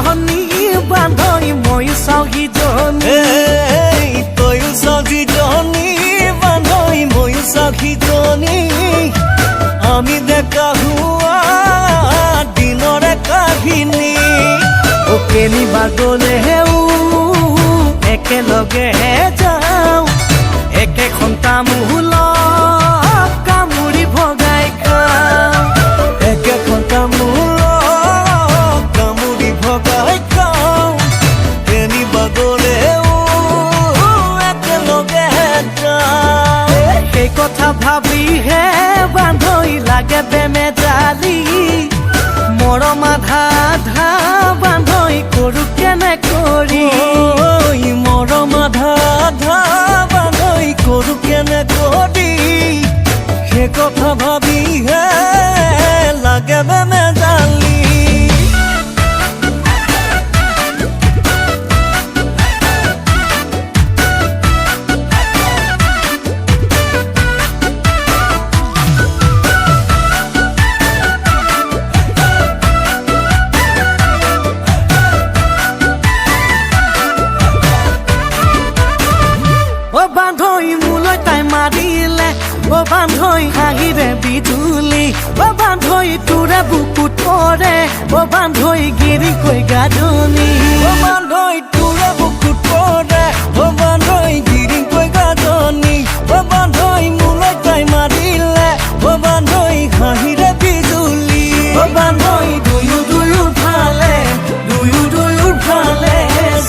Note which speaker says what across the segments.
Speaker 1: সিজনী বান্ধৈ ময়ো চাওঁ সিজনী
Speaker 2: তয়ো চাওঁ সিজনী বান্ধৈ ময়ো চাওঁ সিজনী আমি দেখা হোৱা দিনৰে কাহিনী
Speaker 1: কেনিবা গ'লেও একেলগে যাওঁ একেখন তামোলত কামুৰি ভগাই খাওঁ
Speaker 2: একেখন তামোলত কামুৰি ভগাই খাওঁ কেনিবা গ'লেও একেলগে যাওঁ
Speaker 1: সেই কথা ভাবিহে বান্ধৈ লাগে বেমেজালি মৰম আধা আধা বান্ধৈ কৰো কেনে কৰি
Speaker 2: মৰম আধা আধা বান্ধৈ কৰো কেনে কৰি সেই কথা ভাবিহে লাগে বেমেজালি
Speaker 1: বান্ধৈ মোলৈ তাই মাৰিলে বান্ধৈ হাঁহিৰে বিজুলি বান্ধৈ তোৰে বুকুত পৰে বান্ধৈ গিৰিকৈ গাজনি
Speaker 2: বান্ধৈ তোৰে বুকুত পৰে বান্ধৈ গিৰিকৈ গাজনি বান্ধৈ মোলৈ তাই মাৰিলে বান্ধৈ হাঁহিৰে বিজুলি
Speaker 1: বান্ধৈ দুয়ো দুয়োৰ ফালে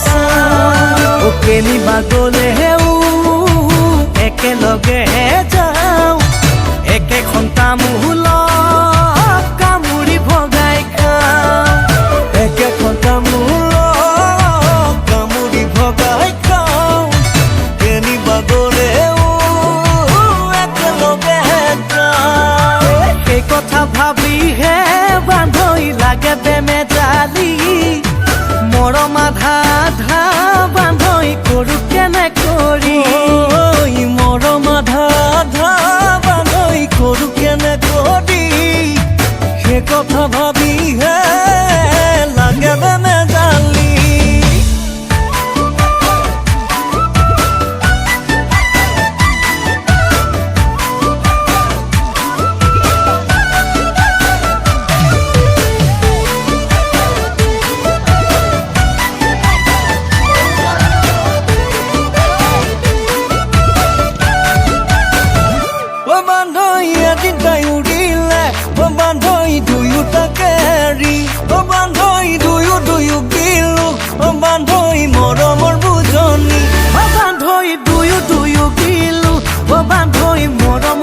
Speaker 1: চাওঁ কেনিবা গ'লেও একেলগে যাওঁ একেখন তামোলত কামুৰি ভগাই খাওঁ
Speaker 2: একেখন তামোলত কামুৰি ভগাই খাওঁ কেনিবা গ'লেও একেলগে যাওঁ
Speaker 1: সেই কথা ভাবিহে বান্ধৈ লাগে বেমেজালি মৰম আধা আধা বান্ধৈ কৰো কেনে কৰি
Speaker 2: মৰম আধা আধা বান্ধৈ কৰো কেনে কৰি সেই কথা ভাবিহে লাগে বেমেজালি বান্ধৈ এদিন তাই উৰিলে বান্ধৈ দুয়োটাকে এৰি বান্ধৈ দুয়ো গিলো বান্ধৈ মৰমৰ বুজনি
Speaker 1: বান্ধৈ দুয়ো গিলো বান্ধৈ মৰম